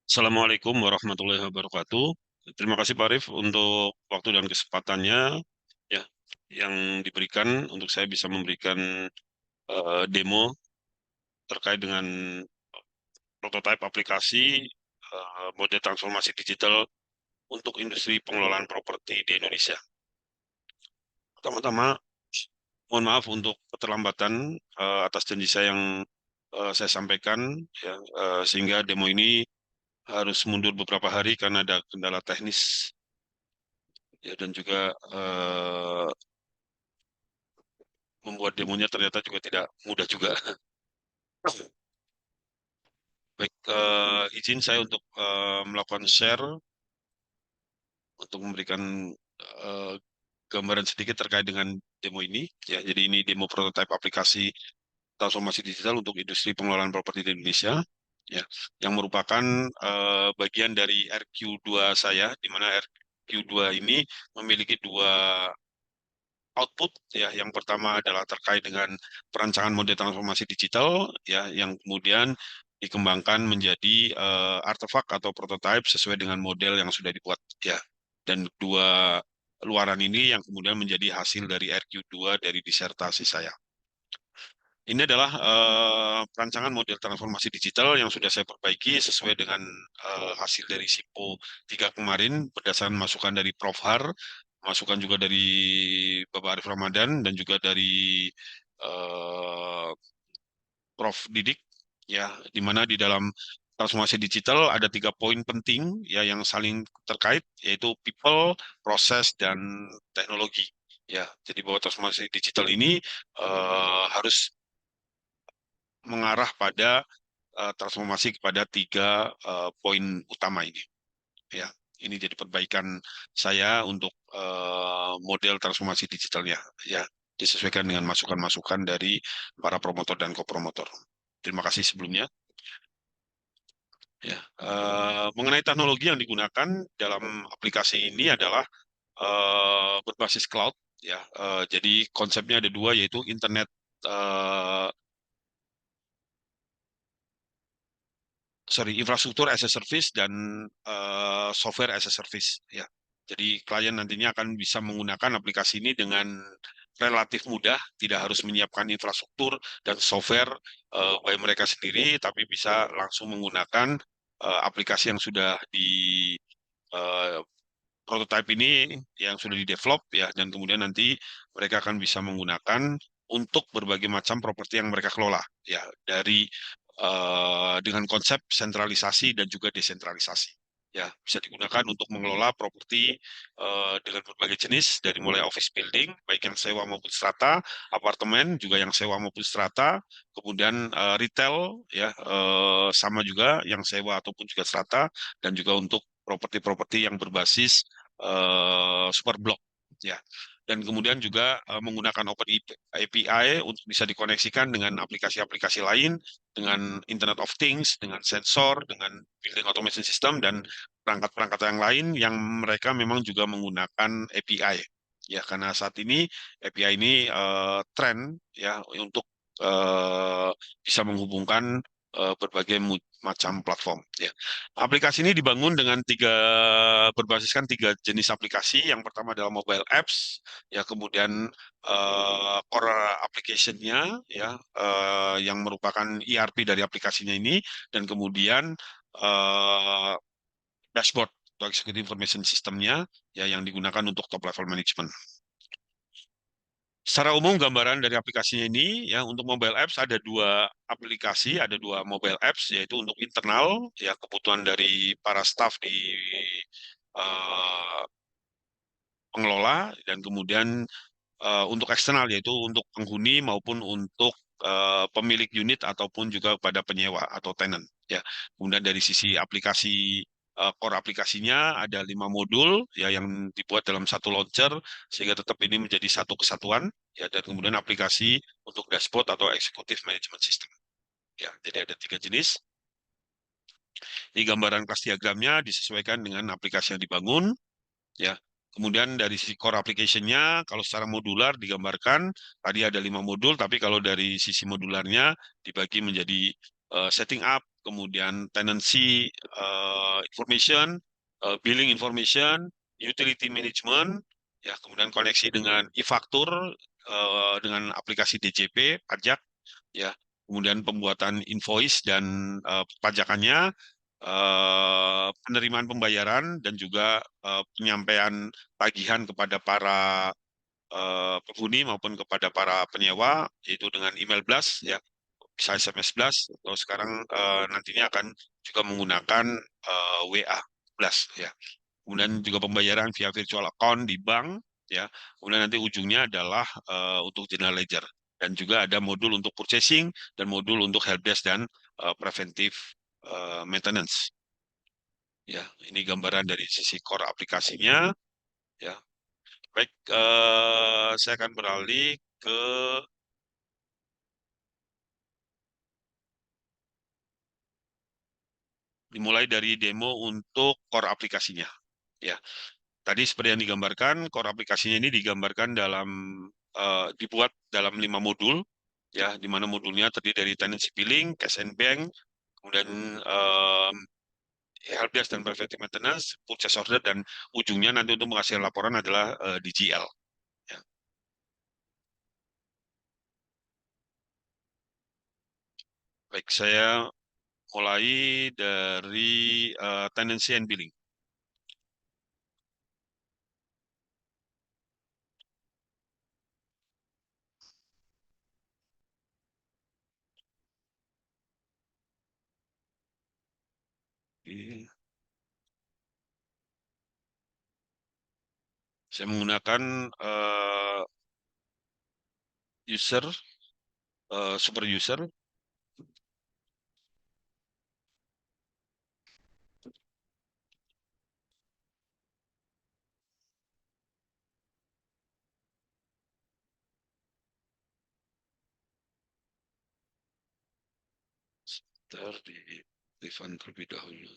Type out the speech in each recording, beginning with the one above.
Assalamualaikum warahmatullahi wabarakatuh. Terima kasih Pak Arif untuk waktu dan kesempatannya ya yang diberikan untuk saya bisa memberikan demo terkait dengan prototipe aplikasi mode transformasi digital untuk industri pengelolaan properti di Indonesia. Pertama-tama, mohon maaf untuk keterlambatan atas janji saya yang saya sampaikan ya, sehingga demo ini harus mundur beberapa hari karena ada kendala teknis ya dan juga membuat demonya ternyata juga tidak mudah juga. Baik, izin saya untuk melakukan share untuk memberikan eh, gambaran sedikit terkait dengan demo ini. Ya, jadi ini demo prototipe aplikasi transformasi digital untuk industri pengelolaan properti di Indonesia. Ya, yang merupakan bagian dari RQ2 saya, di mana RQ2 ini memiliki dua output ya. Yang pertama adalah terkait dengan perancangan mode transformasi digital ya yang kemudian dikembangkan menjadi artefak atau prototipe sesuai dengan model yang sudah dibuat ya. Dan dua luaran ini yang kemudian menjadi hasil dari RQ2 dari disertasi saya. Ini adalah perancangan model transformasi digital yang sudah saya perbaiki sesuai dengan hasil dari SIPO 3 kemarin berdasarkan masukan dari Prof. Har, masukan juga dari Bapak Arif Ramadan dan juga dari eh, Prof. Didik ya, di mana di dalam transformasi digital ada 3 poin penting ya yang saling terkait yaitu people, proses dan teknologi. Ya, jadi bahwa transformasi digital ini harus mengarah pada transformasi kepada 3 poin utama ini. Ya, ini jadi perbaikan saya untuk model transformasi digitalnya. Ya, disesuaikan dengan masukan-masukan dari para promotor dan kopromotor. Terima kasih sebelumnya. Ya, mengenai teknologi yang digunakan dalam aplikasi ini adalah berbasis cloud. Ya, jadi konsepnya ada dua yaitu internet infrastruktur as a service dan software as a service ya. Jadi klien nantinya akan bisa menggunakan aplikasi ini dengan relatif mudah, tidak harus menyiapkan infrastruktur dan software by mereka sendiri, tapi bisa langsung menggunakan aplikasi yang sudah di eh, prototype ini yang sudah di-develop ya, dan kemudian nanti mereka akan bisa menggunakan untuk berbagai macam properti yang mereka kelola ya, dari dengan konsep sentralisasi dan juga desentralisasi. Ya, bisa digunakan untuk mengelola properti dengan berbagai jenis dari mulai office building baik yang sewa maupun strata, apartemen juga yang sewa maupun strata, kemudian retail ya sama juga yang sewa ataupun juga strata, dan juga untuk properti-properti yang berbasis super block ya. Dan kemudian juga menggunakan Open API untuk bisa dikoneksikan dengan aplikasi-aplikasi lain, dengan Internet of Things, dengan sensor, dengan building automation system dan perangkat-perangkat yang lain yang mereka memang juga menggunakan API. Ya, karena saat ini API ini tren ya untuk eh, bisa menghubungkan berbagai macam platform. Ya. Aplikasi ini dibangun dengan berbasiskan 3 jenis aplikasi. Yang pertama adalah mobile apps, ya kemudian core application-nya, ya yang merupakan ERP dari aplikasinya ini, dan kemudian eh, dashboard atau executive information system-nya, ya yang digunakan untuk top level management. Secara umum gambaran dari aplikasinya ini ya untuk mobile apps ada 2 aplikasi, ada 2 mobile apps yaitu untuk internal ya kebutuhan dari para staff di eh, pengelola, dan kemudian untuk eksternal yaitu untuk penghuni maupun untuk pemilik unit ataupun juga pada penyewa atau tenant ya. Kemudian dari sisi aplikasi core aplikasinya ada 5 modul ya yang dibuat dalam satu launcher sehingga tetap ini menjadi satu kesatuan ya, dan kemudian aplikasi untuk dashboard atau executive management system ya. Jadi ada 3 jenis. Ini gambaran kelas diagramnya disesuaikan dengan aplikasi yang dibangun ya. Kemudian dari sisi core application-nya, kalau secara modular digambarkan, tadi ada 5 modul, tapi kalau dari sisi modularnya dibagi menjadi setting up, kemudian tenancy information, billing information, utility management, ya, kemudian koneksi dengan e-faktur, dengan aplikasi DJP pajak, ya, kemudian pembuatan invoice dan pajakannya, penerimaan pembayaran dan juga penyampaian tagihan kepada para penghuni maupun kepada para penyewa, yaitu dengan email blast, ya, bisa SMS blast, atau sekarang nantinya akan juga menggunakan WA blast, ya. Kemudian juga pembayaran via virtual account di bank, ya. Kemudian nanti ujungnya adalah untuk general ledger, dan juga ada modul untuk purchasing dan modul untuk helpdesk dan preventive maintenance. Ya, ini gambaran dari sisi core aplikasinya. Ya, baik, saya akan beralih ke dimulai dari demo untuk core aplikasinya. Ya, tadi seperti yang digambarkan, core aplikasinya ini digambarkan dalam dibuat dalam 5 modul, ya, di mana modulnya terdiri dari tenancy billing, cash and bank, kemudian helpdesk dan preventive maintenance, purchase order, dan ujungnya nanti untuk menghasilkan laporan adalah DGL. Ya. Baik, saya mulai dari tenancy and billing. Oke. Saya menggunakan user, super user. Sebentar, di Rifan terlebih dahulu.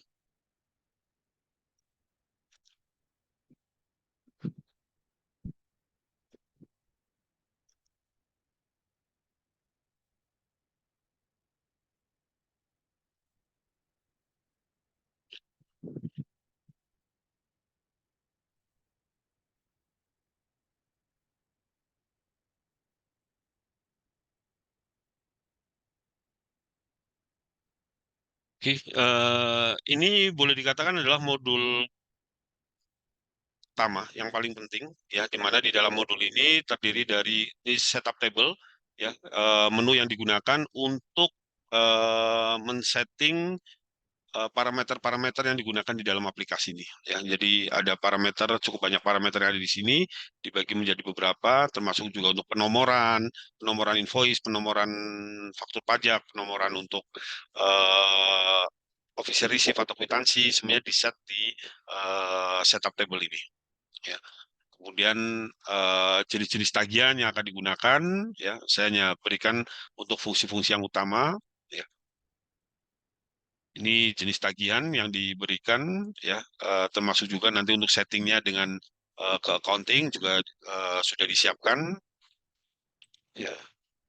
Oke, ini boleh dikatakan adalah modul utama yang paling penting, ya, di mana di dalam modul ini terdiri dari setup table, ya, menu yang digunakan untuk men-setting parameter-parameter yang digunakan di dalam aplikasi ini, ya. Jadi ada parameter, cukup banyak parameter yang ada di sini, dibagi menjadi beberapa, termasuk juga untuk penomoran, penomoran invoice, penomoran faktur pajak, penomoran untuk uh, official receipt atau kwitansi, semuanya di set di setup table ini, ya. Kemudian jenis-jenis tagihan yang akan digunakan, ya, saya hanya berikan untuk fungsi-fungsi yang utama, ya. Ini jenis tagihan yang diberikan, ya, termasuk juga nanti untuk settingnya dengan ke accounting juga sudah disiapkan, ya,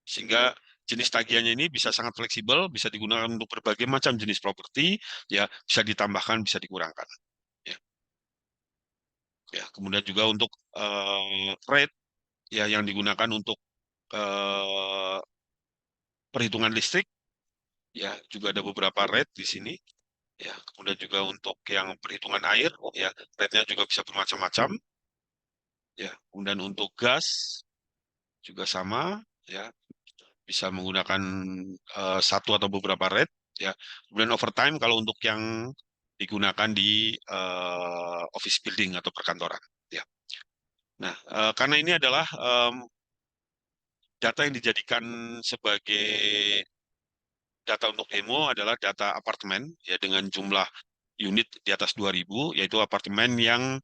sehingga jenis tagihannya ini bisa sangat fleksibel, bisa digunakan untuk berbagai macam jenis properti, ya, bisa ditambahkan, bisa dikurangkan, ya. Ya, kemudian juga untuk rate, ya, yang digunakan untuk eh, perhitungan listrik, ya, juga ada beberapa rate di sini, ya. Kemudian juga untuk yang perhitungan air, ya, rate-nya juga bisa bermacam-macam, ya. Kemudian untuk gas juga sama, ya, bisa menggunakan satu atau beberapa rate, ya. Kemudian overtime kalau untuk yang digunakan di office building atau perkantoran, ya. Nah, karena ini adalah data yang dijadikan sebagai data untuk demo adalah data apartemen, ya, dengan jumlah unit di atas 2.000, yaitu apartemen yang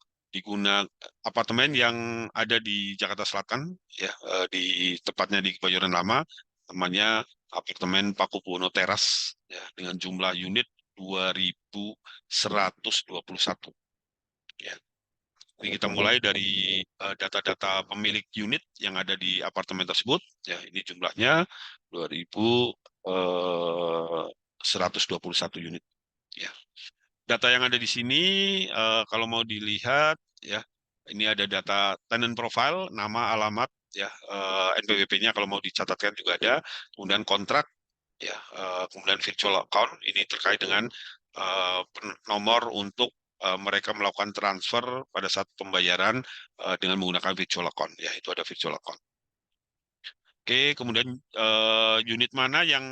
ada di Jakarta Selatan, ya, di tepatnya di Kebayoran Lama, namanya apartemen Pakubuwono Teras, ya, dengan jumlah unit 2.121, ya. Ini kita mulai dari data-data pemilik unit yang ada di apartemen tersebut, ya. Ini jumlahnya 2.121, 121 unit. Ya. Data yang ada di sini, kalau mau dilihat, ya, ini ada data tenant profile, nama, alamat, ya, NPWP-nya kalau mau dicatatkan juga ada, kemudian kontrak, ya, kemudian virtual account, ini terkait dengan nomor untuk mereka melakukan transfer pada saat pembayaran dengan menggunakan virtual account, ya, itu ada virtual account. Oke, kemudian unit mana yang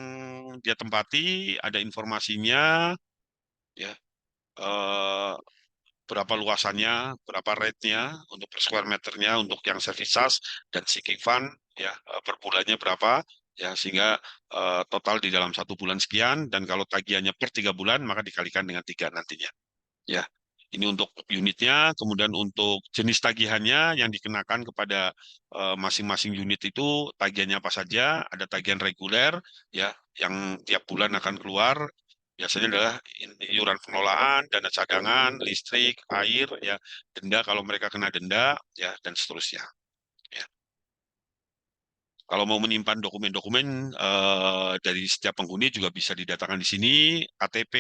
dia tempati, ada informasinya, ya, eh, berapa luasannya, berapa rate-nya untuk per square meternya untuk yang service charge dan sinking fund, ya, per bulannya berapa, ya, sehingga total di dalam 1 bulan sekian, dan kalau tagihannya per 3 bulan maka dikalikan dengan 3 nantinya, ya. Ini untuk unitnya, kemudian untuk jenis tagihannya yang dikenakan kepada masing-masing unit itu tagihannya apa saja, ada tagihan reguler, ya, yang tiap bulan akan keluar, biasanya adalah iuran pengelolaan, dana cadangan, listrik, air, ya, denda kalau mereka kena denda, ya, dan seterusnya. Ya. Kalau mau menyimpan dokumen-dokumen dari setiap penghuni juga bisa didatakan di sini, KTP,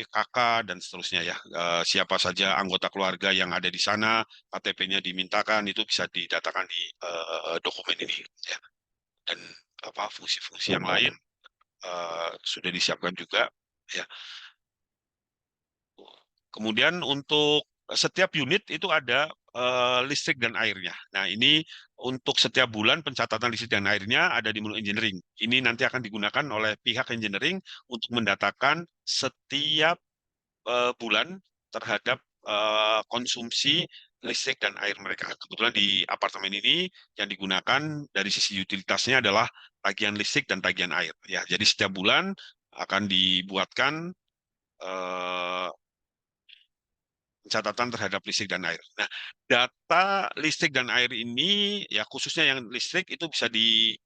KK, dan seterusnya, ya. Siapa saja anggota keluarga yang ada di sana, KTP-nya dimintakan, itu bisa didatakan di dokumen ini, ya. Dan apa fungsi-fungsi yang lain sudah disiapkan juga, ya. Kemudian untuk setiap unit itu ada listrik dan airnya. Nah, ini untuk setiap bulan pencatatan listrik dan airnya ada di menu engineering. Ini nanti akan digunakan oleh pihak engineering untuk mendatakan setiap bulan terhadap konsumsi listrik dan air mereka. Kebetulan di apartemen ini yang digunakan dari sisi utilitasnya adalah tagihan listrik dan tagihan air. Ya, jadi setiap bulan akan dibuatkan eh, pencatatan terhadap listrik dan air. Nah, data listrik dan air ini, ya, khususnya yang listrik itu bisa di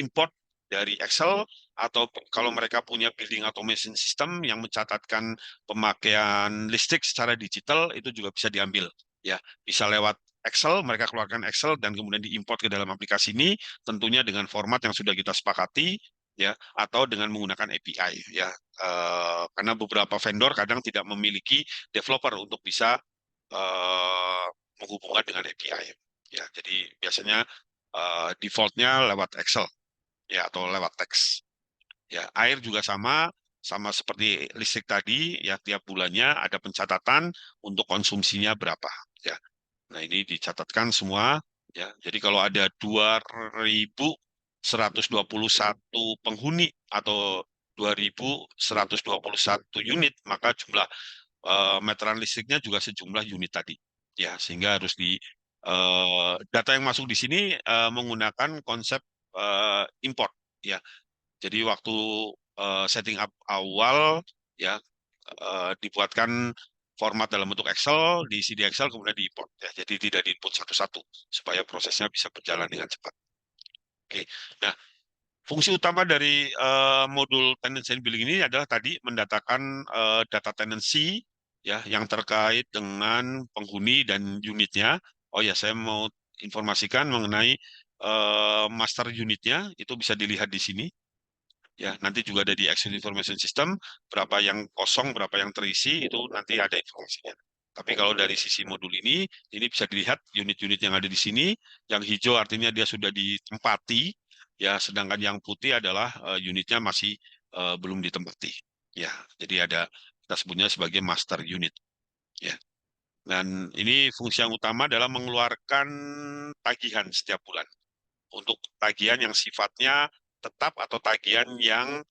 import dari Excel, atau kalau mereka punya building automation system yang mencatatkan pemakaian listrik secara digital itu juga bisa diambil, ya, bisa lewat Excel, mereka keluarkan Excel dan kemudian diimport ke dalam aplikasi ini, tentunya dengan format yang sudah kita sepakati, ya, atau dengan menggunakan API, ya. Karena beberapa vendor kadang tidak memiliki developer untuk bisa menghubungkan dengan API, ya. Jadi biasanya defaultnya lewat Excel, ya, atau lewat teks, ya. Air juga sama, sama seperti listrik tadi, ya, tiap bulannya ada pencatatan untuk konsumsinya berapa, ya. Nah, ini dicatatkan semua, ya. Jadi kalau ada 2.121 penghuni atau 2.121 unit, maka jumlah meteran listriknya juga sejumlah unit tadi. Ya, sehingga harus data yang masuk di sini menggunakan konsep import, ya. Jadi waktu setting up awal, ya, dibuatkan format dalam bentuk Excel, diisi di Excel, kemudian diimport, ya. Jadi tidak diinput satu-satu supaya prosesnya bisa berjalan dengan cepat. Oke. Nah, fungsi utama dari modul tenancy and billing ini adalah tadi mendatakan data tenancy, ya, yang terkait dengan penghuni dan unitnya. Oh ya, saya mau informasikan mengenai master unitnya, itu bisa dilihat di sini. Ya, nanti juga ada di Access Information System, berapa yang kosong, berapa yang terisi, itu nanti ada informasinya. Tapi kalau dari sisi modul ini bisa dilihat unit-unit yang ada di sini. Yang hijau artinya dia sudah ditempati, ya, sedangkan yang putih adalah unitnya masih belum ditempati. Ya, jadi ada, kita sebutnya sebagai master unit. Ya. Dan ini fungsi yang utama adalah mengeluarkan tagihan setiap bulan untuk tagihan yang sifatnya tetap atau tagihan yang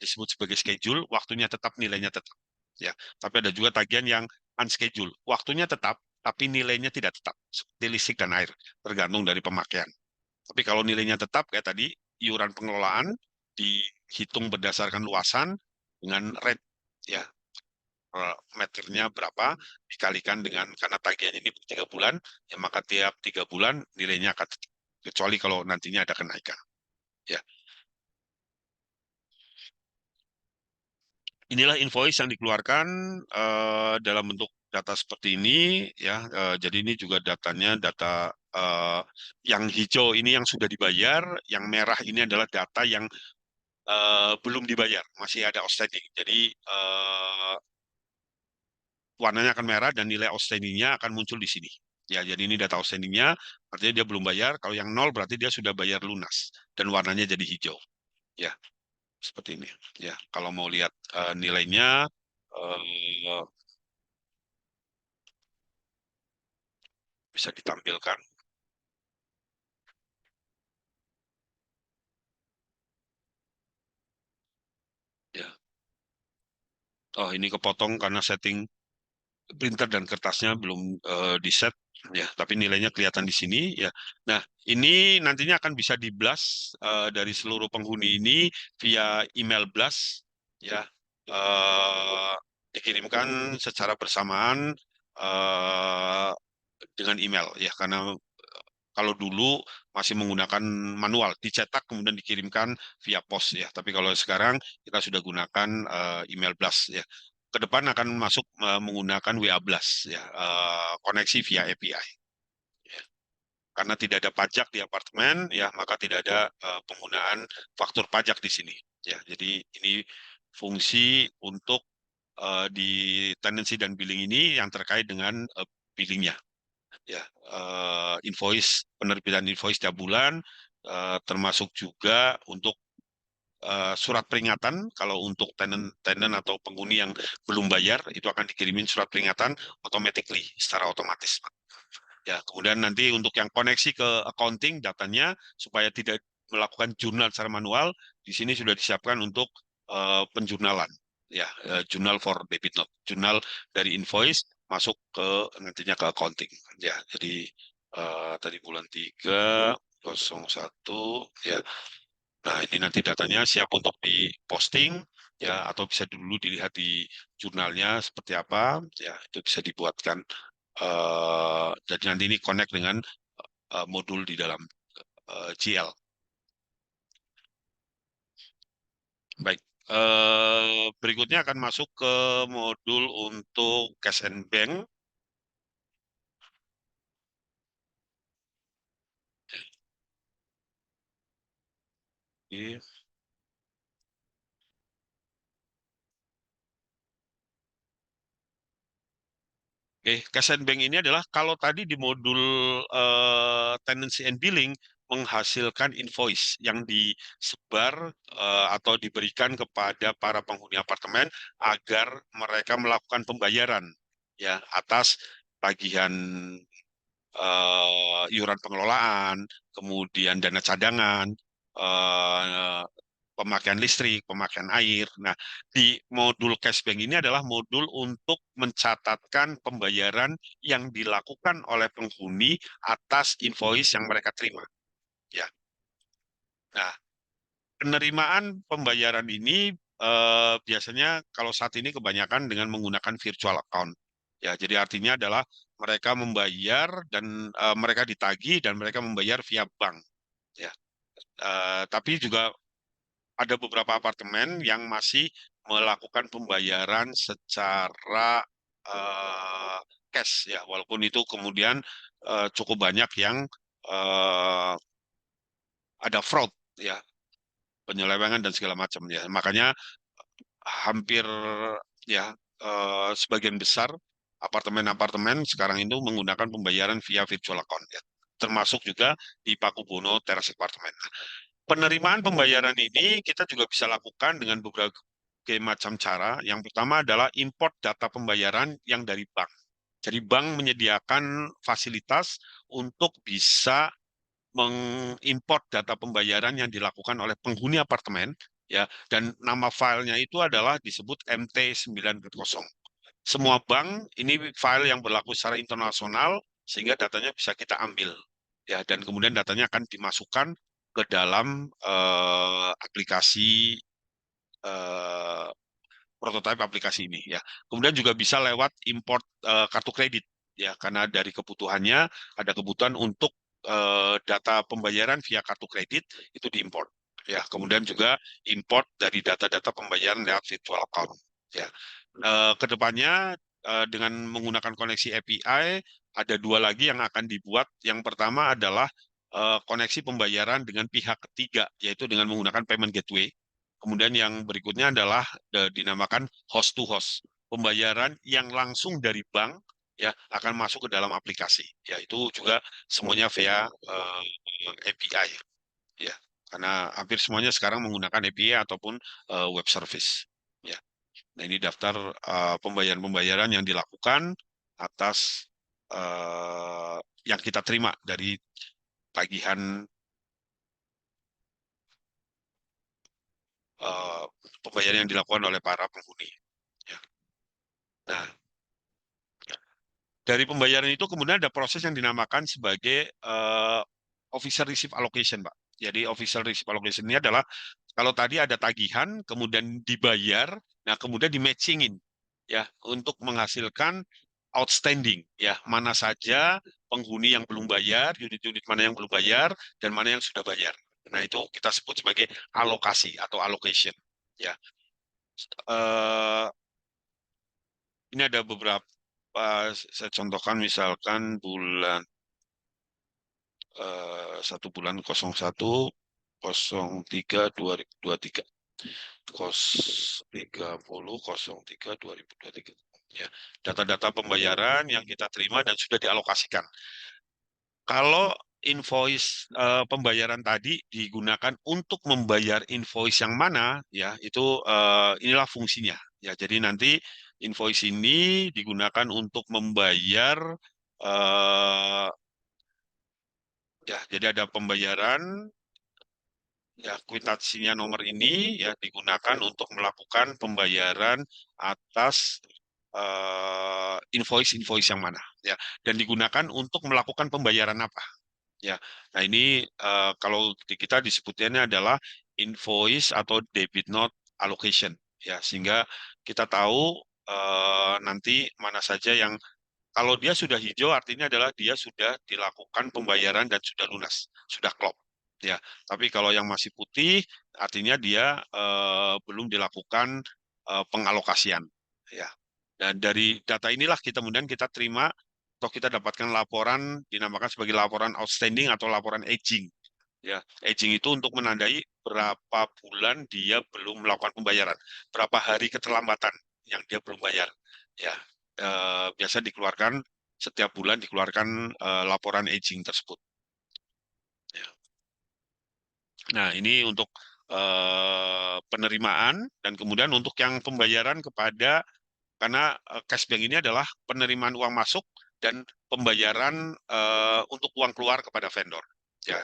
disebut sebagai schedule, waktunya tetap, nilainya tetap. Ya, tapi ada juga tagihan yang unschedule, waktunya tetap, tapi nilainya tidak tetap, seperti listrik dan air, tergantung dari pemakaian. Tapi kalau nilainya tetap, kayak tadi, iuran pengelolaan dihitung berdasarkan luasan dengan rate, ya, meternya berapa dikalikan dengan, karena tagihan ini 3 bulan, ya, maka tiap 3 bulan nilainya akan tetap, kecuali kalau nantinya ada kenaikan, ya. Inilah invoice yang dikeluarkan dalam bentuk data seperti ini, ya. Jadi ini juga datanya data yang hijau ini yang sudah dibayar, yang merah ini adalah data yang belum dibayar, masih ada outstanding. Jadi warnanya akan merah dan nilai outstandingnya akan muncul di sini. Ya, jadi ini data outstandingnya, artinya dia belum bayar. Kalau yang nol berarti dia sudah bayar lunas dan warnanya jadi hijau. Ya, seperti ini. Ya, kalau mau lihat nilainya, eh, bisa ditampilkan. Ya. Oh, ini kepotong karena setting printer dan kertasnya belum di set, ya, tapi nilainya kelihatan di sini, ya. Nah, ini nantinya akan bisa di blast dari seluruh penghuni ini via email blast, ya, eh, dikirimkan secara bersamaan eh, dengan email, ya, karena kalau dulu masih menggunakan manual, dicetak kemudian dikirimkan via pos, ya. Tapi kalau sekarang kita sudah gunakan email blast, ya. Ke depan akan masuk menggunakan WA blast, ya, koneksi via API. Ya. Karena tidak ada pajak di apartemen, ya, maka tidak ada penggunaan faktur pajak di sini. Ya, jadi ini fungsi untuk di tenancy dan billing ini yang terkait dengan billingnya, ya, invoice, penerbitan invoice tiap bulan, termasuk juga untuk surat peringatan. Kalau untuk tenant atau penghuni yang belum bayar itu akan dikirimin surat peringatan automatically, secara otomatis, Pak. Ya, kemudian nanti untuk yang koneksi ke accounting datanya supaya tidak melakukan jurnal secara manual, di sini sudah disiapkan untuk penjurnalan, ya, jurnal for debit note, jurnal dari invoice masuk ke nantinya ke accounting, ya. Jadi tadi bulan 3/01, ya. Nah, ini nanti datanya siap untuk diposting, ya, atau bisa dulu dilihat di jurnalnya seperti apa, ya, itu bisa dibuatkan. Jadi nanti ini connect dengan modul di dalam GL. Baik. Berikutnya akan masuk ke modul untuk cash and bank. Oke. Oke, cash and bank ini adalah kalau tadi di modul tenancy and billing menghasilkan invoice yang disebar atau diberikan kepada para penghuni apartemen agar mereka melakukan pembayaran, ya, atas tagihan iuran pengelolaan, kemudian dana cadangan, eh, pemakaian listrik, pemakaian air. Nah, di modul cashbank ini adalah modul untuk mencatatkan pembayaran yang dilakukan oleh penghuni atas invoice yang mereka terima. Ya. Nah, penerimaan pembayaran ini biasanya kalau saat ini kebanyakan dengan menggunakan virtual account. Ya, jadi artinya adalah mereka membayar dan mereka ditagih dan mereka membayar via bank. Ya. Tapi juga ada beberapa apartemen yang masih melakukan pembayaran secara eh, cash, ya, walaupun itu kemudian cukup banyak yang eh, ada fraud, ya, penyelewengan dan segala macam, ya. Makanya hampir, ya, sebagian besar apartemen-apartemen sekarang itu menggunakan pembayaran via virtual account, ya. Termasuk juga di Paku Buwono Teras Apartemen. Penerimaan pembayaran ini kita juga bisa lakukan dengan beberapa macam cara. Yang pertama adalah import data pembayaran yang dari bank. Jadi bank menyediakan fasilitas untuk bisa mengimport data pembayaran yang dilakukan oleh penghuni apartemen, ya, dan nama filenya itu adalah disebut MT9.0. Semua bank ini file yang berlaku secara internasional sehingga datanya bisa kita ambil, ya, dan kemudian datanya akan dimasukkan ke dalam aplikasi, eh, prototipe aplikasi ini, ya. Kemudian juga bisa lewat import kartu kredit, ya, karena dari kebutuhannya ada kebutuhan untuk data pembayaran via kartu kredit itu diimport, ya. Kemudian juga import dari data-data pembayaran lewat virtual account, ya. Kedepannya dengan menggunakan koneksi API ada dua lagi yang akan dibuat. Yang pertama adalah koneksi pembayaran dengan pihak ketiga, yaitu dengan menggunakan payment gateway. Kemudian yang berikutnya adalah dinamakan host to host, pembayaran yang langsung dari bank ya akan masuk ke dalam aplikasi. Ya itu juga semuanya via API ya. Karena hampir semuanya sekarang menggunakan API ataupun web service. Ya. Nah, ini daftar pembayaran-pembayaran yang dilakukan atas yang kita terima dari tagihan eh, pembayaran yang dilakukan oleh para penghuni. Ya. Nah, dari pembayaran itu kemudian ada proses yang dinamakan sebagai official receipt allocation, Pak. Jadi official receipt allocation ini adalah kalau tadi ada tagihan, kemudian dibayar, nah kemudian di-matchingin ya untuk menghasilkan outstanding ya mana saja penghuni yang belum bayar, unit-unit mana yang belum bayar dan mana yang sudah bayar. Nah itu kita sebut sebagai alokasi atau allocation ya. Eh, ini ada beberapa saya contohkan misalkan bulan 1 bulan 01 03 2023 ya data-data pembayaran yang kita terima dan sudah dialokasikan. Kalau invoice pembayaran tadi digunakan untuk membayar invoice yang mana ya itu inilah fungsinya ya. Jadi nanti invoice ini digunakan untuk membayar ya jadi ada pembayaran ya kwitansinya nomor ini ya digunakan untuk melakukan pembayaran atas invoice-invoice yang mana ya dan digunakan untuk melakukan pembayaran apa ya. Nah, ini kalau di kita disebutnya adalah invoice atau debit note allocation ya sehingga kita tahu nanti mana saja yang kalau dia sudah hijau artinya adalah dia sudah dilakukan pembayaran dan sudah lunas, sudah klop. Ya, tapi kalau yang masih putih artinya dia belum dilakukan pengalokasian. Ya. Dan dari data inilah kita kemudian kita terima atau kita dapatkan laporan dinamakan sebagai laporan outstanding atau laporan aging. Ya, aging itu untuk menandai berapa bulan dia belum melakukan pembayaran, berapa hari keterlambatan yang dia belum bayar. Ya, biasa dikeluarkan setiap bulan dikeluarkan laporan aging tersebut. Ya. Nah, ini untuk penerimaan dan kemudian untuk yang pembayaran kepada karena cashback ini adalah penerimaan uang masuk dan pembayaran untuk uang keluar kepada vendor. Ya,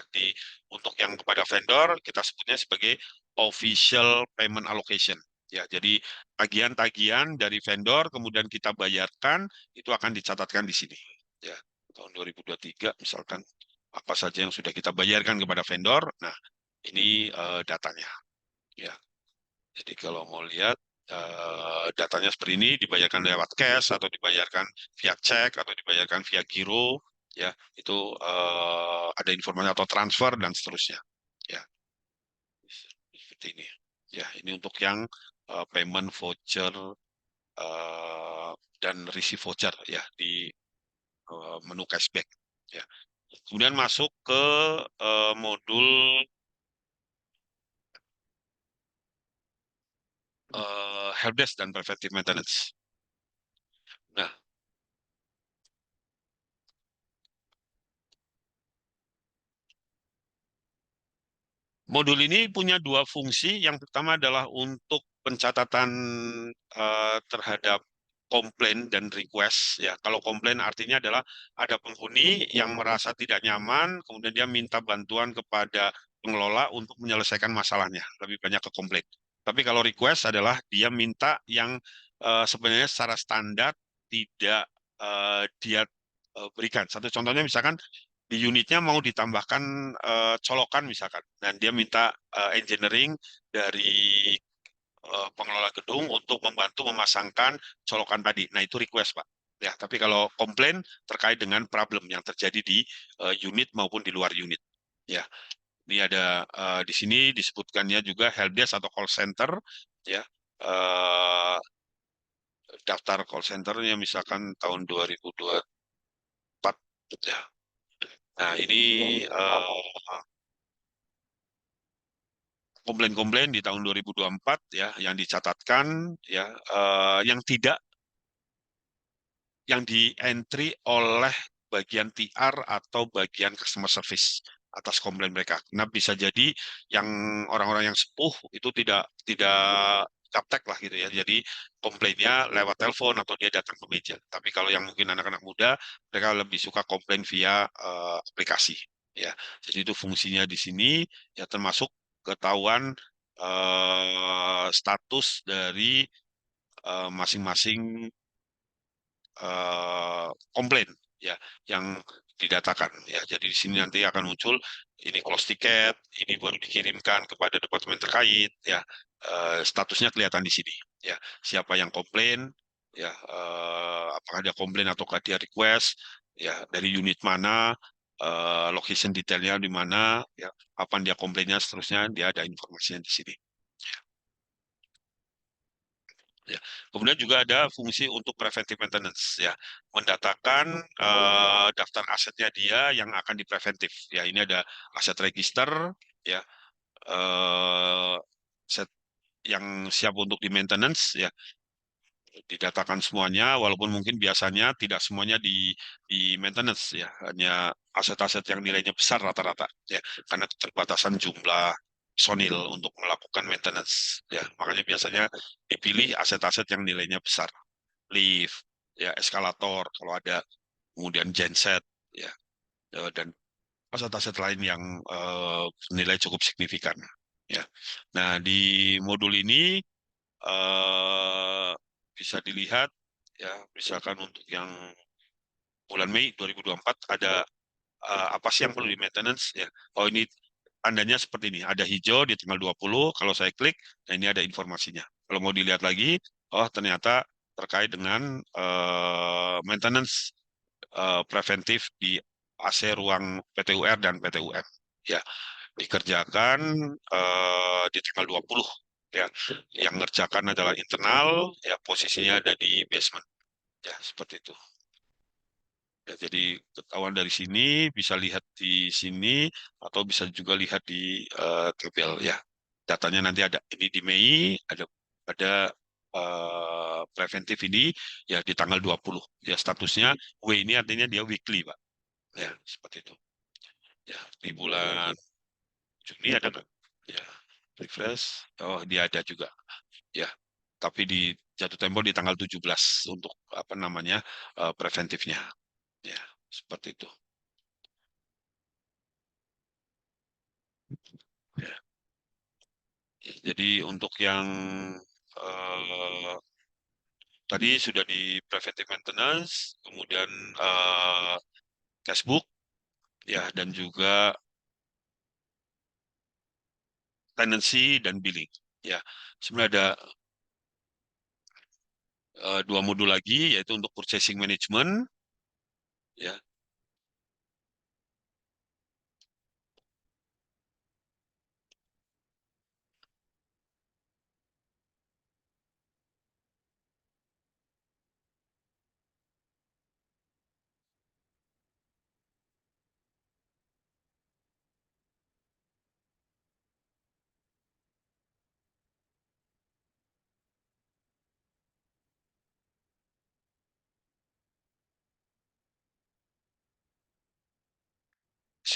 untuk yang kepada vendor kita sebutnya sebagai official payment allocation. Ya, jadi tagihan-tagihan dari vendor kemudian kita bayarkan itu akan dicatatkan di sini. Ya, tahun 2023 misalkan apa saja yang sudah kita bayarkan kepada vendor. Nah, ini datanya. Ya. Jadi kalau mau lihat datanya seperti ini dibayarkan lewat cash atau dibayarkan via cek atau dibayarkan via giro, ya itu ada informasi atau transfer dan seterusnya. Ya seperti ini. Ya ini untuk yang payment voucher dan receive voucher ya di menu cashback. Ya. Kemudian masuk ke modul helpdesk dan preventive maintenance. Nah, modul ini punya dua fungsi. Yang pertama adalah untuk pencatatan terhadap komplain dan request. Ya, kalau komplain artinya adalah ada penghuni yang merasa tidak nyaman, kemudian dia minta bantuan kepada pengelola untuk menyelesaikan masalahnya. Lebih banyak ke komplain. Tapi kalau request adalah dia minta yang sebenarnya secara standar tidak dia berikan. Satu contohnya misalkan di unitnya mau ditambahkan colokan misalkan, dan dia minta engineering dari pengelola gedung untuk membantu memasangkan colokan tadi. Nah itu request Pak. Ya, tapi kalau komplain terkait dengan problem yang terjadi di unit maupun di luar unit. Ya, ini ada di sini disebutkannya juga helpdesk atau call center. Ya, eh, daftar call centernya misalkan tahun 2024. Ya. Nah ini komplain-komplain di tahun 2024 ya yang dicatatkan ya, yang tidak, yang di entry oleh bagian TR atau bagian customer service atas komplain mereka. Nah, bisa jadi yang orang-orang yang sepuh itu tidak gaptek lah gitu ya. Jadi komplainnya lewat telepon atau dia datang ke meja. Tapi kalau yang mungkin anak-anak muda, mereka lebih suka komplain via aplikasi. Ya, jadi itu fungsinya di sini ya, termasuk ketahuan status dari masing-masing komplain ya yang didatakan ya. Jadi di sini nanti akan muncul ini close ticket, ini baru dikirimkan kepada departemen terkait ya. Statusnya kelihatan di sini ya. Siapa yang komplain ya, apakah dia komplain ataukah dia request ya, dari unit mana, location detailnya di mana ya, kapan dia komplainnya, seterusnya dia ada informasinya di sini. Ya. Kemudian juga ada fungsi untuk preventive maintenance ya, mendatakan daftar asetnya dia yang akan dipreventif. Ya, ini ada aset register ya, eh, aset yang siap untuk di maintenance ya, didatakan semuanya, walaupun mungkin biasanya tidak semuanya di maintenance ya, hanya aset-aset yang nilainya besar rata-rata ya, karena keterbatasan jumlah personil untuk melakukan maintenance ya, makanya biasanya dipilih aset-aset yang nilainya besar, lift ya, eskalator kalau ada, kemudian genset ya, dan aset-aset lain yang nilai cukup signifikan ya. Nah, di modul ini eh, bisa dilihat ya, misalkan untuk yang bulan Mei 2024 ada apa sih yang perlu di maintenance ya. Oh, ini tandanya seperti ini, ada hijau di tanggal 20, kalau saya klik, nah ini ada informasinya. Kalau mau dilihat lagi, oh ternyata terkait dengan maintenance preventif di AC ruang PTUR dan PTUM. Ya, dikerjakan di tanggal 20 ya. Yang ngerjakan adalah internal ya, posisinya ada di basement ya, seperti itu ya. Jadi ketahuan dari sini, bisa lihat di sini atau bisa juga lihat di tabel ya, datanya nanti ada ini di Mei, ada preventif ini ya di tanggal 20 ya, statusnya W, ini artinya dia weekly Pak ya, seperti itu ya. Di bulan Juni ada nggak ya, refresh, oh dia ada juga ya, tapi di jatuh tempo di tanggal 17 untuk apa namanya preventifnya ya, seperti itu ya. Jadi untuk yang eh, tadi sudah di preventive maintenance, kemudian eh, cashbook ya, dan juga tenancy dan billing ya. Sebenarnya ada dua modul lagi, yaitu untuk purchasing management ya.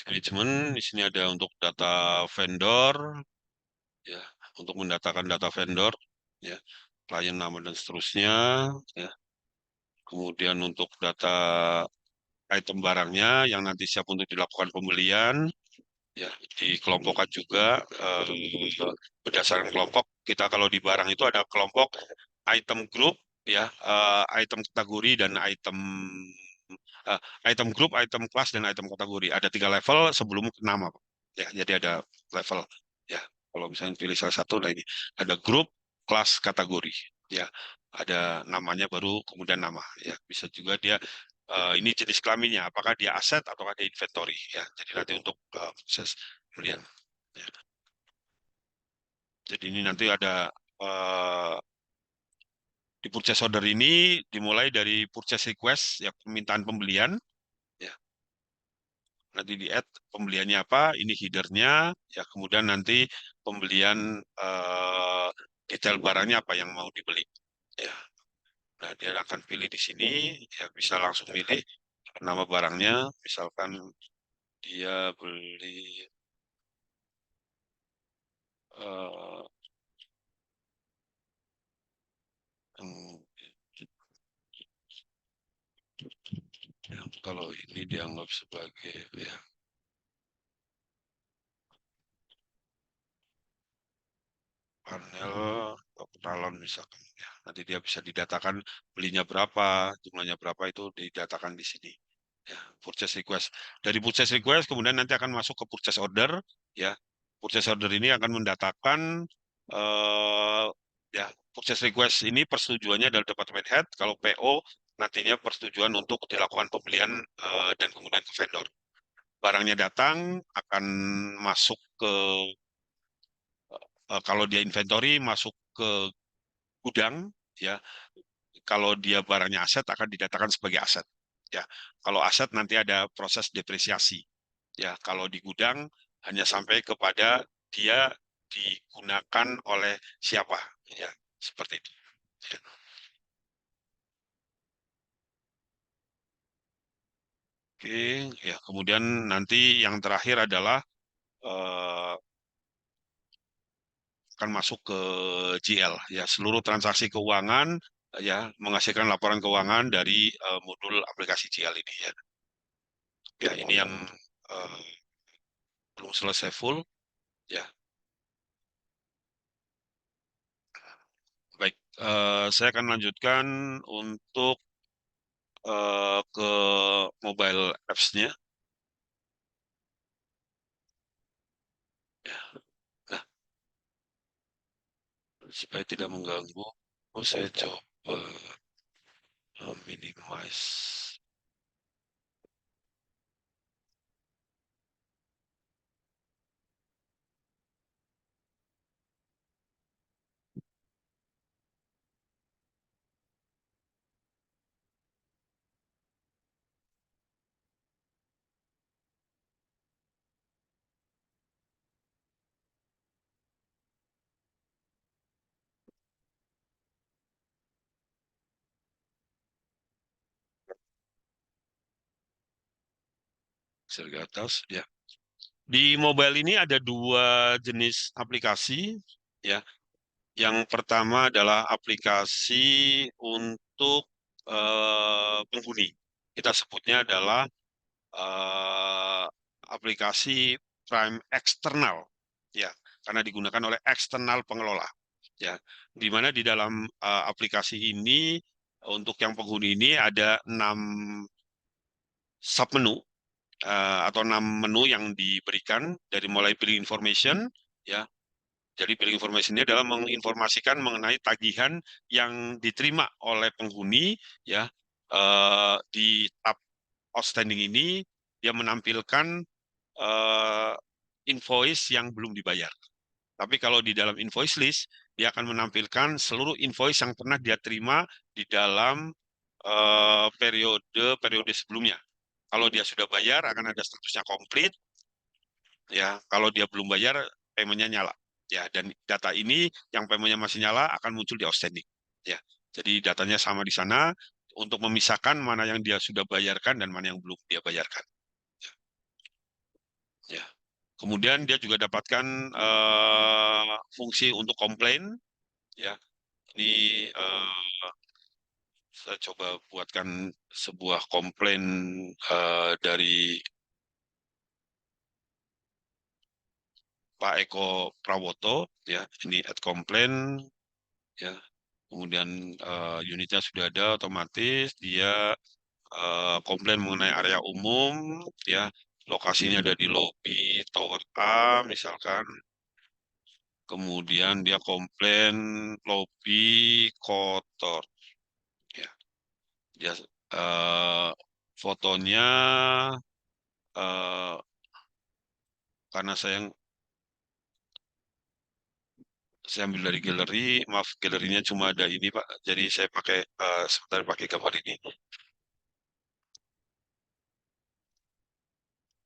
Management di sini ada untuk data vendor ya, untuk mendatakan data vendor ya, klien nama dan seterusnya ya. Kemudian untuk data item barangnya yang nanti siap untuk dilakukan pembelian ya, dikelompokkan juga berdasarkan kelompok. Kita kalau di barang itu ada kelompok item group ya, item kategori dan eh, item group, item kelas dan item kategori. Ada 3 level sebelum ke nama Pak. Ya, jadi ada level ya. Kalau misalnya pilih salah satu, nah ini ada grup, kelas, kategori ya. Ada namanya baru kemudian nama ya. Bisa juga dia ini jenis kelaminnya, apakah dia aset ataukah dia inventory ya. Jadi nanti untuk proses pembelian. Ya. Jadi ini nanti ada di purchase order ini dimulai dari purchase request ya, permintaan pembelian ya. nanti di add pembeliannya apa, ini headernya, ya kemudian nanti pembelian detail barangnya apa yang mau dibeli. Ya, nah dia akan pilih di sini, ya bisa langsung pilih nama barangnya, misalkan dia beli eh, yang, kalau ini dianggap sebagai ya panel atau penalon misalkan, ya nanti dia bisa didatakan belinya berapa, jumlahnya berapa itu didatakan di sini. Ya, purchase request. Dari purchase request kemudian nanti akan masuk ke purchase order, ya. Purchase order ini akan mendatakan eh, ya purchase request ini persetujuannya dari departemen head. Kalau PO nantinya persetujuan untuk dilakukan pembelian dan kemudian ke vendor. Barangnya datang akan masuk ke kalau dia inventory masuk ke gudang, ya. Kalau dia barangnya aset akan didatakan sebagai aset. Ya, kalau aset nanti ada proses depresiasi. Ya, kalau di gudang hanya sampai kepada dia digunakan oleh siapa. Ya, seperti itu. Ya. Oke, ya kemudian nanti yang terakhir adalah eh, akan masuk ke GL. Ya, seluruh transaksi keuangan ya menghasilkan laporan keuangan dari modul aplikasi GL ini. Ya, ya ini yang eh, belum selesai full. Ya, baik. Saya akan lanjutkan untuk ke mobile apps-nya. Ya. Nah, supaya tidak mengganggu, saya coba minimize. Share ke atas, ya. Di mobile ini ada dua jenis aplikasi, ya. Yang pertama adalah aplikasi untuk penghuni. Kita sebutnya adalah eh, aplikasi Prime eksternal, ya, karena digunakan oleh eksternal pengelola, ya, di mana di dalam aplikasi ini untuk yang penghuni ini ada 6 submenu atau 6 menu yang diberikan dari mulai billing information, ya. Jadi billing information ini adalah menginformasikan mengenai tagihan yang diterima oleh penghuni, ya. Di tab outstanding ini dia menampilkan eh, invoice yang belum dibayar. Tapi kalau di dalam invoice list, dia akan menampilkan seluruh invoice yang pernah dia terima di dalam periode sebelumnya. Kalau dia sudah bayar, akan ada statusnya komplit. Ya, kalau dia belum bayar, paymentnya nyala. Ya, dan data ini yang paymentnya masih nyala akan muncul di outstanding. Ya, jadi datanya sama di sana untuk memisahkan mana yang dia sudah bayarkan dan mana yang belum dia bayarkan. Ya. Kemudian dia juga dapatkan fungsi untuk komplain. Ya, ini saya coba buatkan sebuah komplain dari Pak Eko Prawoto. Ya, ini add komplain. Ya, kemudian unitnya sudah ada otomatis. Dia komplain mengenai area umum. Ya, lokasinya ada di lobi Tower A, misalkan. Kemudian dia komplain lobi kotor. Ya, dia fotonya eh, karena saya ambil dari galeri, maaf galerinya cuma ada ini Pak, jadi saya pakai sebentar pakai gambar ini.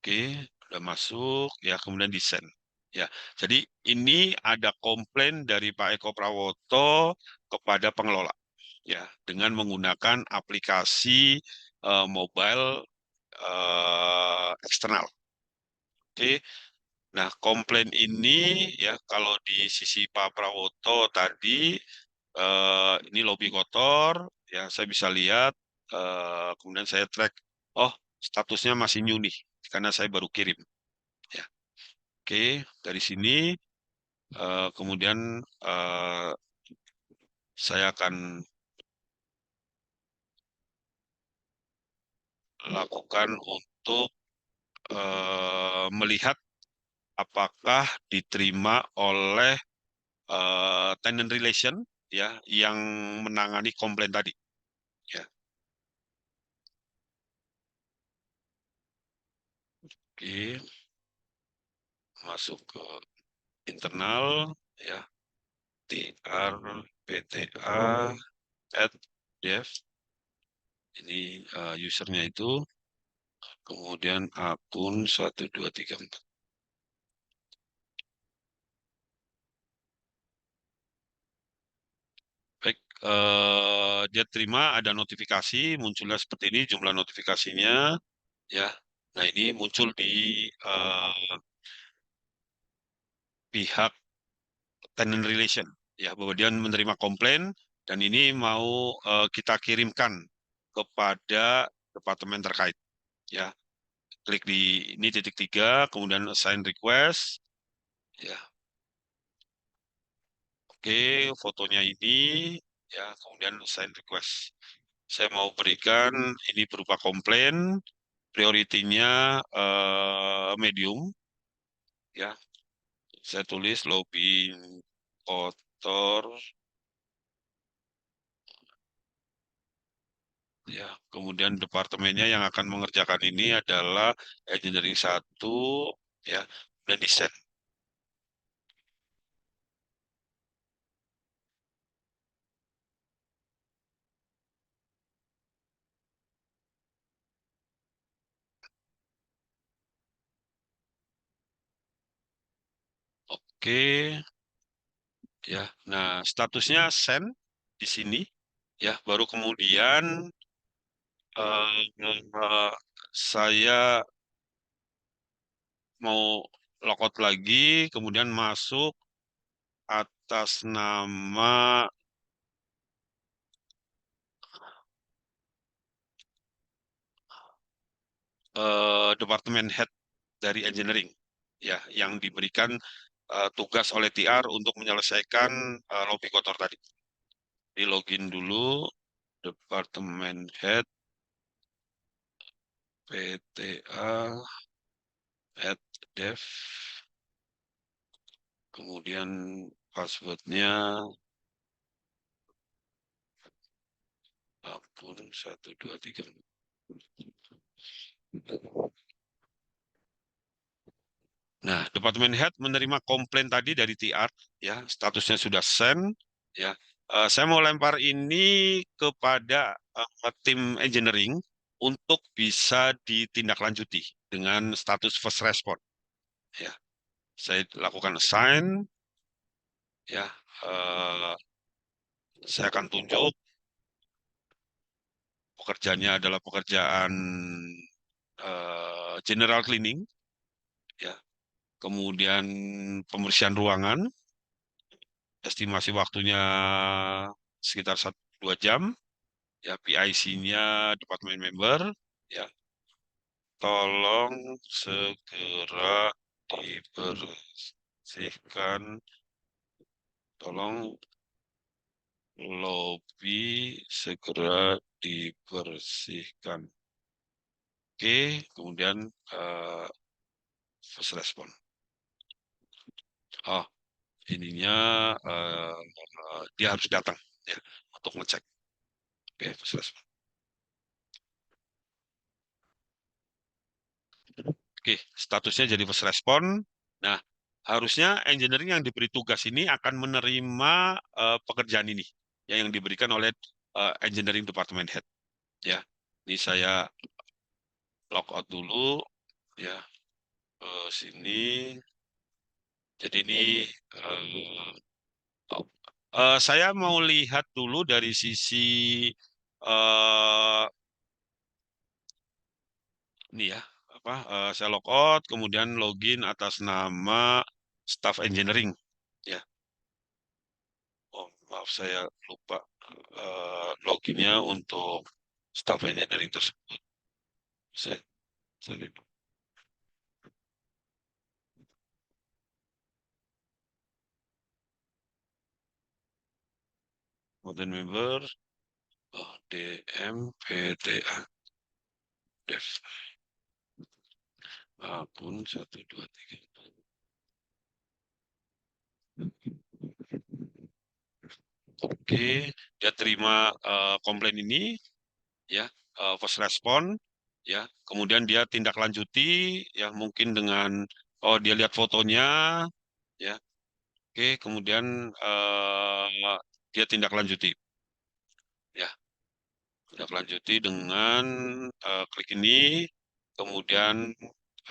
Oke, udah masuk ya, kemudian di send. Ya, jadi ini ada komplain dari Pak Eko Prawoto kepada pengelola ya dengan menggunakan aplikasi mobile eksternal. Oke. Nah, komplain ini ya kalau di sisi Pak Prawoto tadi ini lobby kotor ya saya bisa lihat kemudian saya track oh statusnya masih new nih karena saya baru kirim ya. Oke, dari sini kemudian eh, saya akan lakukan untuk melihat apakah diterima oleh tenant relation ya yang menangani komplain tadi ya. Oke, masuk ke internal ya tr pta at dev ini usernya itu kemudian akun 1234. Baik, dia terima ada notifikasi munculnya seperti ini jumlah notifikasinya ya. Nah ini muncul di pihak tenant relation ya bahwa dia menerima komplain dan ini mau kita kirimkan kepada departemen terkait ya. Klik di ini titik tiga kemudian assign request ya. Oke, fotonya ini ya kemudian assign request. Saya mau berikan ini berupa komplain prioritinya medium ya. Saya tulis lobby kotor ya, kemudian departemennya yang akan mengerjakan ini adalah engineering satu ya, dan desain. Oke, ya. Nah, statusnya send di sini ya, baru kemudian saya mau logout lagi, kemudian masuk atas nama departemen head dari engineering ya yang diberikan tugas oleh TR untuk menyelesaikan lobby kotor tadi. Di login dulu departemen head PTA at dev kemudian passwordnya akun 123. Nah, Departemen Head menerima komplain tadi dari TR, ya, statusnya sudah send, ya. Saya mau lempar ini kepada tim engineering untuk bisa ditindaklanjuti dengan status first respond, ya. Saya lakukan assign, ya. eh, saya akan tunjuk pekerjaannya adalah pekerjaan general cleaning, ya. Kemudian pembersihan ruangan, estimasi waktunya sekitar 1-2 jam, ya PIC-nya departemen member, ya tolong segera dibersihkan, tolong lobby segera dibersihkan. Oke, kemudian first respon. Oh, ininya dia harus datang ya untuk ngecek. Oke, first respon. Oke, statusnya jadi first respon. Nah, harusnya engineering yang diberi tugas ini akan menerima pekerjaan ini yang diberikan oleh engineering department head. Ya, ini saya log out dulu. Ya, sini. Jadi ini oh, saya mau lihat dulu dari sisi eh ini ya, apa saya logout kemudian login atas nama staff engineering ya. Oh, maaf saya lupa loginnya untuk staff engineering tersebut. Saya modern member DMPTA Dev akun 1, 2, 3. Oke, dia terima komplain ini ya, first respon ya, kemudian dia tindak lanjuti ya, mungkin dengan oh dia lihat fotonya ya, oke, kemudian dia tindak lanjuti ya, tindak lanjuti dengan klik ini, kemudian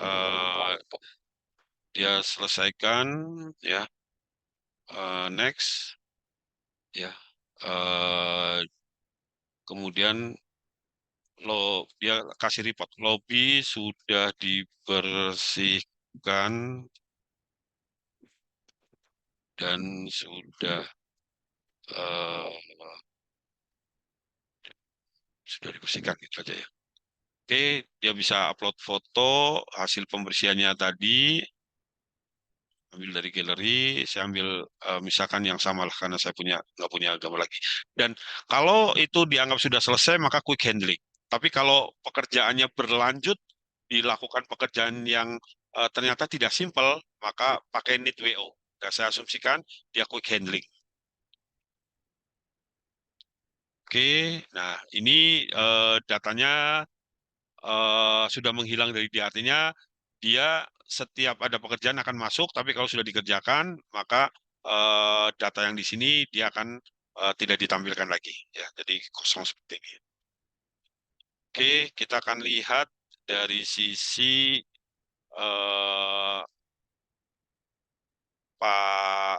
eh, dia selesaikan ya, next ya, kemudian dia kasih report lobby sudah dibersihkan dan eh, sudah dibersihkan gitu aja ya. Oke, dia bisa upload foto hasil pembersihannya tadi, ambil dari galeri, saya ambil misalkan yang sama lah karena saya nggak punya gambar lagi. Dan kalau itu dianggap sudah selesai maka quick handling. Tapi kalau pekerjaannya berlanjut, dilakukan pekerjaan yang ternyata tidak simpel, maka pakai need WO. Dan saya asumsikan dia quick handling. Oke, nah ini datanya sudah menghilang dari dia. Artinya dia setiap ada pekerjaan akan masuk, tapi kalau sudah dikerjakan, maka data yang di sini dia akan tidak ditampilkan lagi. Ya, jadi kosong seperti ini. Oke, kita akan lihat dari sisi eh, Pak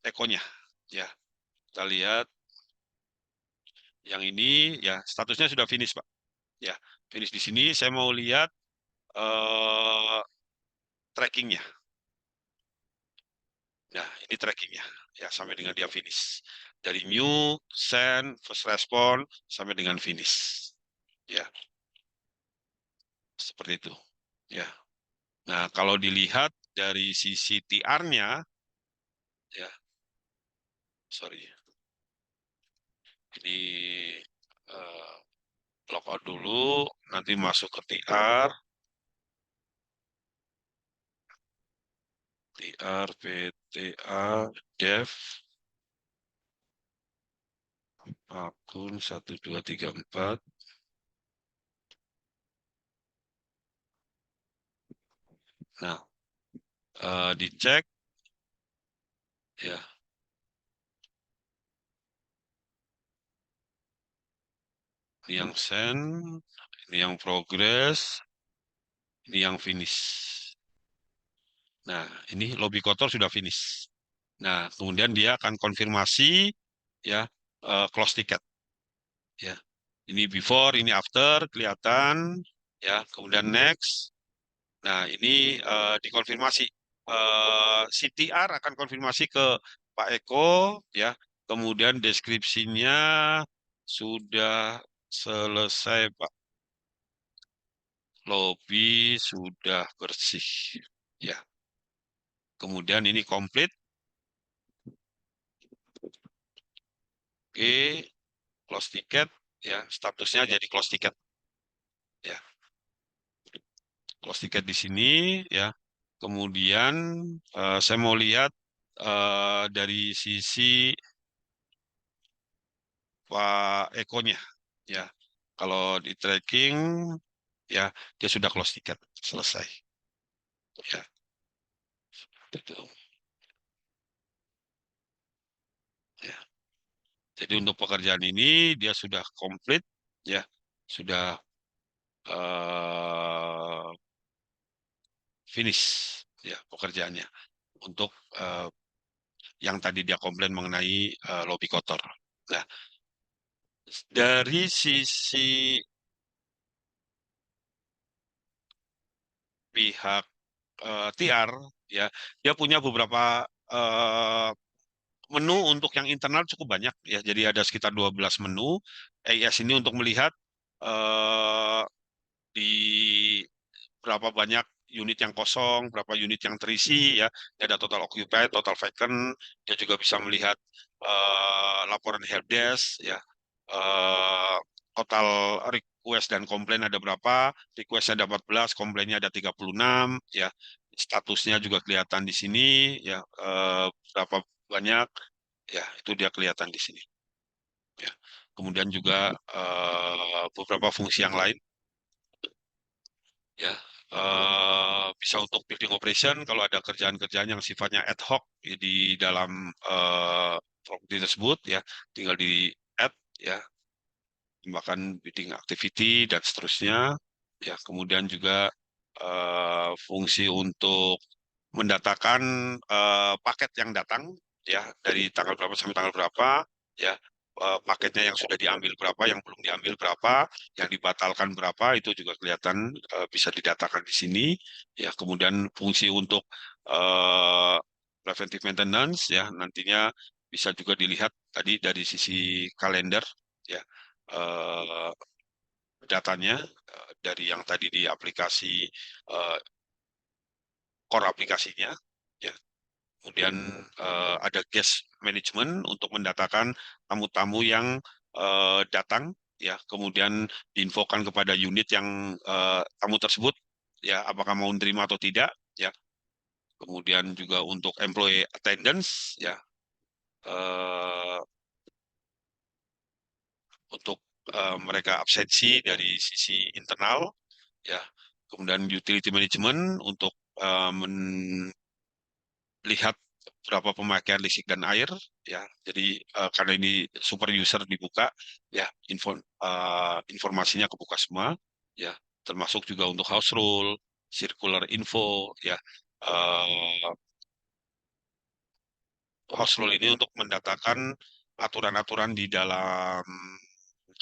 Ekonya. Ya, kita lihat yang ini ya statusnya sudah finish, Pak. Ya, finish di sini. Saya mau lihat eh, trackingnya. Nah, ini trackingnya ya sampai dengan dia finish. Dari new, send, first respond sampai dengan finish. Ya, seperti itu. Ya. Nah, kalau dilihat dari sisi TR-nya, ya, sorry, ini logout dulu, nanti masuk ke TR, TR, PTA, Dev, akun 1, 2, 3, 4. Nah, dicek, ya, ini yang send, ini yang progress, ini yang finish. Nah, ini lobby kotor sudah finish. Nah, kemudian dia akan konfirmasi ya, close ticket ya. Ini before, ini after kelihatan ya. Kemudian next. Nah, ini dikonfirmasi. CTR akan konfirmasi ke Pak Eko ya. Kemudian deskripsinya sudah selesai, Pak. Lobby sudah bersih ya. Kemudian ini komplit. Oke, close ticket ya, statusnya jadi close ticket ya, close ticket di sini ya. Kemudian saya mau lihat dari sisi Pak Ekonya ya, kalau di tracking ya dia sudah close ticket selesai ya, itu ya. Jadi untuk pekerjaan ini dia sudah komplit ya, sudah finish ya pekerjaannya untuk yang tadi dia komplain mengenai lobi kotor. Nah, dari sisi pihak TR ya, dia punya beberapa menu untuk yang internal cukup banyak ya. Jadi ada sekitar 12 menu. AIS ini untuk melihat eh, di berapa banyak unit yang kosong, berapa unit yang terisi ya. Ada total occupied, total vacant. Dia juga bisa melihat laporan helpdesk ya. Eh, total request dan komplain ada berapa? Requestnya ada 14, komplainnya ada 36 ya. Statusnya juga kelihatan di sini ya. Berapa banyak ya, itu dia kelihatan di sini ya. Kemudian juga beberapa fungsi yang lain ya, bisa untuk building operation kalau ada kerjaan-kerjaan yang sifatnya ad hoc ya, di dalam properti tersebut ya, tinggal di add ya, bahkan building activity dan seterusnya ya. Kemudian juga fungsi untuk mendatakan paket yang datang ya, dari tanggal berapa sampai tanggal berapa ya, paketnya yang sudah diambil berapa, yang belum diambil berapa, yang dibatalkan berapa, itu juga kelihatan bisa didatakan di sini ya. Kemudian fungsi untuk eh, preventive maintenance ya, nantinya bisa juga dilihat tadi dari sisi kalender ya, eh, datanya dari yang tadi di aplikasi, core aplikasinya ya. Kemudian ada guest management untuk mendatakan tamu-tamu yang datang ya, kemudian diinfokan kepada unit yang tamu tersebut ya, apakah mau menerima atau tidak ya. Kemudian juga untuk employee attendance ya, eh, untuk mereka absensi dari sisi internal ya. Kemudian utility management untuk lihat berapa pemakaian listrik dan air ya. Jadi karena ini super user dibuka ya, informasinya kebuka semua ya, termasuk juga untuk house rule, circular info ya. Eh, House rule ini untuk mendatakan aturan-aturan di dalam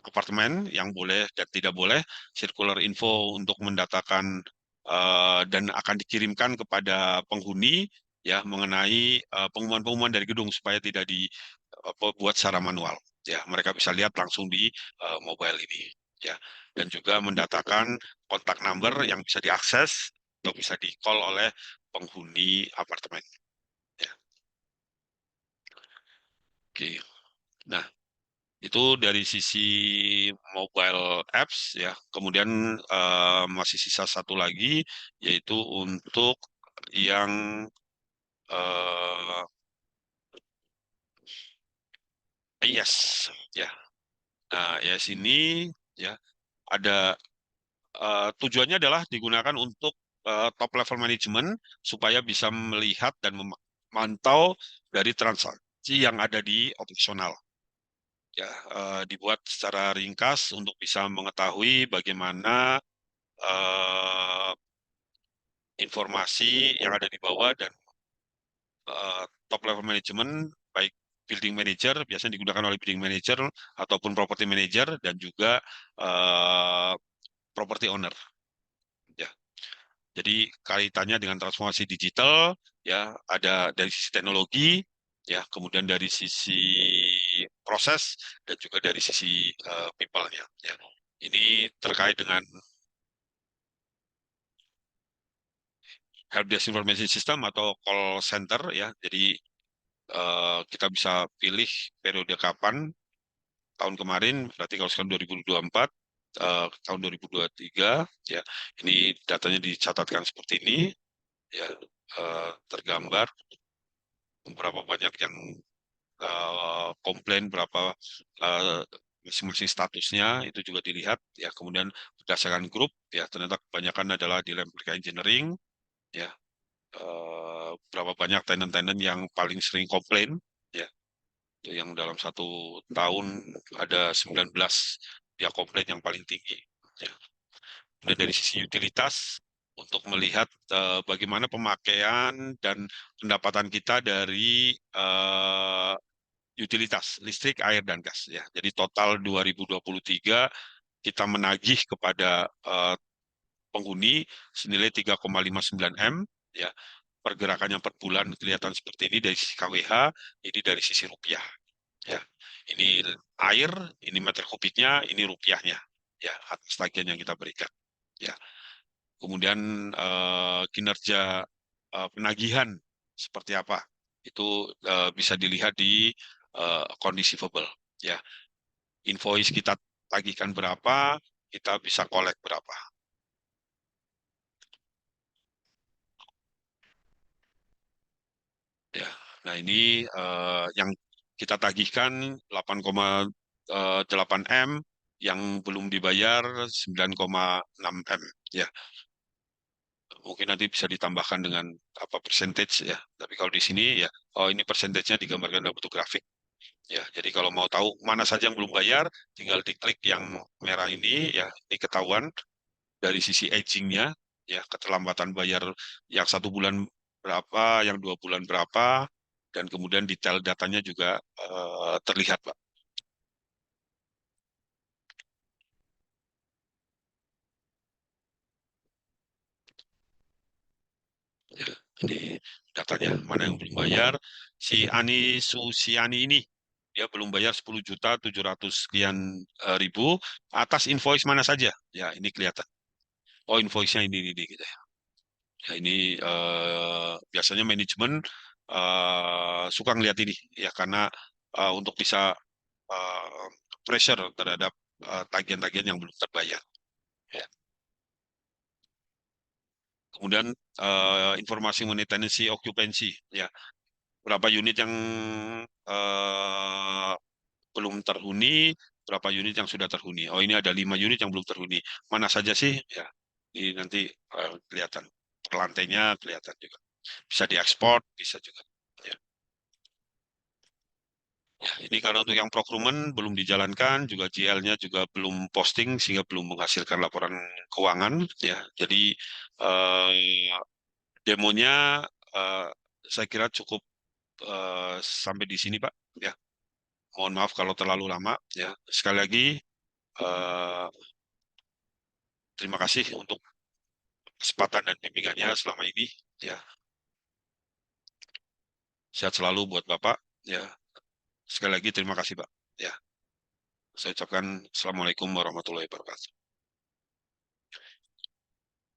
apartemen yang boleh dan tidak boleh, circular info untuk mendatakan dan akan dikirimkan kepada penghuni ya, mengenai pengumuman-pengumuman dari gedung supaya tidak dibuat secara manual ya, mereka bisa lihat langsung di mobile ini ya. Dan juga mendatakan kontak number yang bisa diakses atau bisa di-call oleh penghuni apartemen ya. Oke, nah itu dari sisi mobile apps ya. Kemudian masih sisa satu lagi, yaitu untuk yang eh, yes ya. Nah, yes ini ya ada tujuannya adalah digunakan untuk top level management supaya bisa melihat dan memantau dari transaksi yang ada di operasional ya. Dibuat secara ringkas untuk bisa mengetahui bagaimana eh, informasi yang ada di bawah, dan top level management baik building manager biasanya digunakan oleh building manager ataupun property manager dan juga eh, property owner ya. Jadi kaitannya dengan transformasi digital ya, ada dari sisi teknologi ya, kemudian dari sisi proses dan juga dari sisi people-nya ya. Ini terkait dengan helpdesk information system atau call center ya. Jadi kita bisa pilih periode kapan. Tahun kemarin berarti kalau sekarang 2024, tahun 2023 ya, ini datanya dicatatkan seperti ini ya, tergambar berapa banyak yang komplain, berapa eh, masing-masing statusnya itu juga dilihat ya. Kemudian berdasarkan grup ya, ternyata kebanyakan adalah di Lemperka Engineering ya. Berapa banyak tenant-tenant yang paling sering komplain ya, yang dalam satu tahun ada 19 dia komplain yang paling tinggi ya. Kemudian dari sisi utilitas untuk melihat bagaimana pemakaian dan pendapatan kita dari utilitas listrik, air, dan gas. Ya, jadi total 2023 kita menagih kepada penghuni senilai 3,59 M. Ya, pergerakannya per bulan kelihatan seperti ini dari sisi KWH, ini dari sisi rupiah. Ya, ini air, ini meter kubiknya, ini rupiahnya. Ya, atas tagihan yang kita berikan. Ya, kemudian kinerja penagihan seperti apa itu bisa dilihat di kondisi verbal. Ya, invoice kita tagihkan berapa, kita bisa collect berapa. Ya, nah ini yang kita tagihkan 8,8 M, yang belum dibayar 9,6 M. Ya, mungkin nanti bisa ditambahkan dengan apa percentage ya. Tapi kalau di sini ya, oh ini percentage-nya digambarkan dalam bentuk grafik. Ya, jadi kalau mau tahu mana saja yang belum bayar, tinggal diklik yang merah ini ya, ini ketahuan dari sisi aging-nya, ya keterlambatan bayar yang 1 bulan berapa, yang 2 bulan berapa, dan kemudian detail datanya juga terlihat, Pak. Ya, ini datanya mana yang belum bayar. Si Ani Susiani ini dia belum bayar 10.700 sekian ribu atas invoice mana saja. Ya, ini kelihatan. Oh, invoice-nya ini gitu ya. Ya, ini biasanya manajemen suka ngeliat ini ya karena untuk bisa uh, pressure terhadap tagihan-tagihan yang belum terbayar. Ya. Kemudian informasi mengenai tenancy occupancy, ya berapa unit yang uh, belum terhuni, berapa unit yang sudah terhuni. Oh ini ada 5 unit yang belum terhuni. Mana saja sih? Ya ini nanti kelihatan per lantainya kelihatan juga. Bisa diekspor, bisa juga. Ya. Ya, ini karena untuk yang procurement belum dijalankan, juga GL-nya juga belum posting sehingga belum menghasilkan laporan keuangan. Ya, jadi eh, demonya eh, saya kira cukup sampai di sini, Pak. Ya, mohon maaf kalau terlalu lama. Ya, sekali lagi eh, terima kasih untuk kesempatan dan bimbingannya selama ini. Ya, sehat selalu buat Bapak. Ya, sekali lagi terima kasih, Pak. Ya, saya ucapkan Assalamualaikum warahmatullahi wabarakatuh.